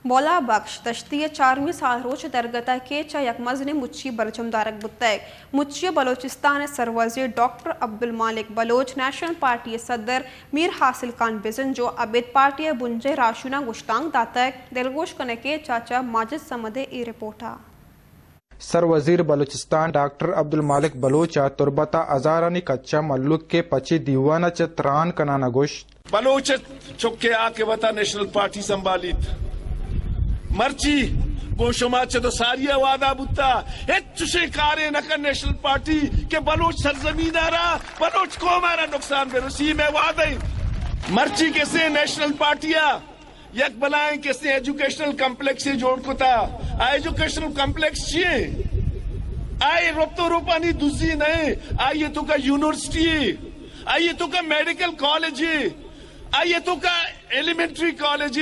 مولا بخش دشتی 4ویں سال روچ درگتہ کیچا یک مزن مچی بلچم دارک بتائے مچی بلوچستان سروزیر doctor Abdulmalik Baloch national party صدر میر حاصل خان بزن جو عبید پارٹی بنجے راشونہ گشتانگ داتا ہے دلگوش کنے کے چاچا ماجد سمدے ای رپورٹا سر وزیر بلوچستان ڈاکٹر عبدالمالک بلوچا تربتا ازارانی کچا ملک کے پچی دیوانا چتران کنانا گوشت بلوچ چکے آکے وطا نیشنل پارٹی سنبھالیت مرچی گوشما چدو ساری وعدہ بتا چشے کارے نکن نیشنل پارٹی کہ بلوچ سرزمین آرہا بلوچ قوم آرہا نقصان بے رسی میں وعدہ مرچی کیسے نیشنل پارٹیا یک بلائیں کیسے ایجوکیشنل کمپلیکس سے جوڑ کو تا ایجوکیشنل کمپلیکس چیئے آئے ربطو روپانی دوزی نہیں آئیے تو کا یونیورسٹی آئیے تو کا میڈیکل کالج آئیے تو کا ایلیمنٹری کالج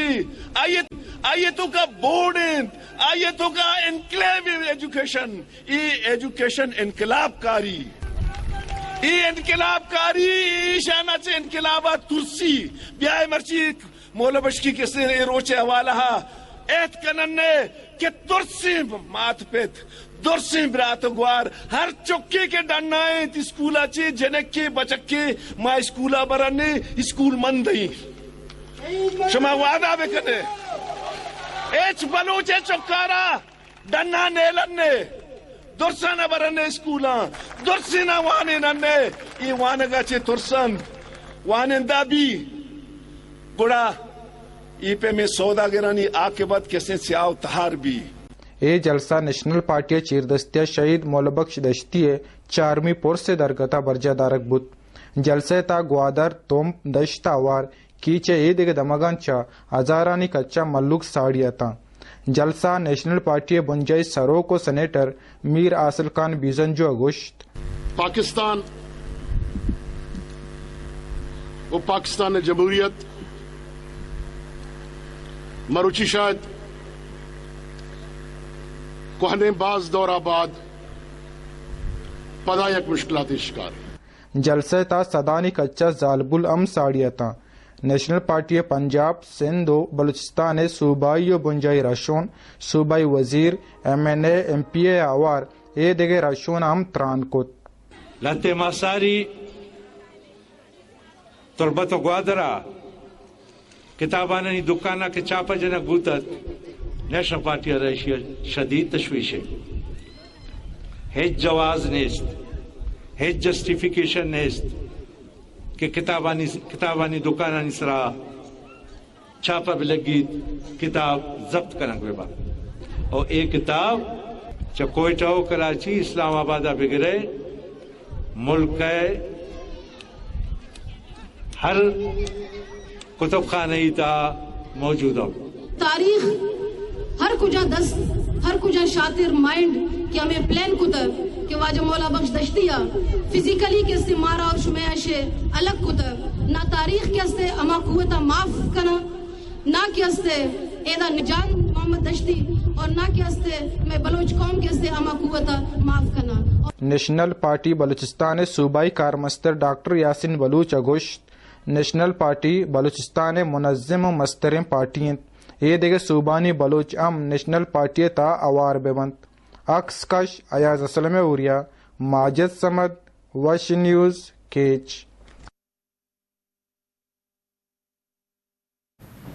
آئیے تو کا بورڈ آئیے تو کا انکلیو ایجوکیشن ایجوکیشن انقلاب کاری شانہ سے انقلابات ترسی بیائے مرچی مولا بشکی کسی روچے حوالہ ایت کننے کہ ترسی مات پیت درسی برات گوار ہر چکے کے ڈنائیں تی سکولا چے جنکے بچکے ماں سکولا برنے سکول مندئی شما وعدہ بکنے ایچ بلوچے چکارا ڈنا نیلنے درسانا برنے سکولا درسینا وانے ننے ای وانگا چے ترسن وانندہ بھی گڑا ای پہ میں سودا گرانی آکبت کسے سیاو تہار بھی اے جلسہ نیشنل پارٹی چیردستیا شہید مولا بخش دشتی 4ویں پور سے درگتہ برجہ دارک بت جلسہ تا گوادر توم دشتہ وار کیچے اے دیگے دمگان چا ہزارانی کچا ملوک ساڑیتا جلسہ نیشنل پارٹی بنجائی سرو کو سینیٹر میر حاصل خان بیزن جو اگوشت پاکستان و پاکستان جمہوریت مروچی شاید کوہنے باز دورہ بعد پدا یک مشکلات شکار جلسہ تا صدانی کچا زالب الام ساڑیتا نیشنل پارٹی پنجاب سندھ و بلوچستان صوبائی و بنجائی راشون صوبائی وزیر MNA MPA آوار اے دیگے راشون ہم تران کت لتے ماساری تربت و گوادرہ کتابانی دکانہ کے چاپا جنک بوتت نیشنل پارٹی رئیسی شدید تشویش ہے ہیچ جواز نیست ہیچ جسٹیفیکیشن نیست کہ کتابانی دکانانی سرا چھاپا بھی لگی کتاب ضبط کرنگ بے اور ایک کتاب چا کوئٹہ و کراچی اسلام آبادہ بگرے ملک ہر کتب خانہی تا موجود ہو تاریخ ہر کجا دست ہر کجا شاطر مائنڈ کہ ہمیں پلان کتر کہ واجہ مولا بخش دشتیا فزیکلی کسے مارا اور شمیعشے الگ کتر نہ تاریخ کسے اما قوتا معاف کنا نہ کسے ایدہ نجان محمد دشتی اور نہ کسے میں بلوچ قوم کسے اما قوتا معاف کنا نیشنل پارٹی بلوچستان صوبائی کارمستر ڈاکٹر یاسین بلوچ اگوشت نیشنل پارٹی بلوچستان منظم و مسترم پارٹیاں یہ دیگے صوبانی بلوچ ام نیشنل پارٹی تا اوار ببند اکس کش ایاز اسلم اوریا ماجد سمد وش نیوز کیچ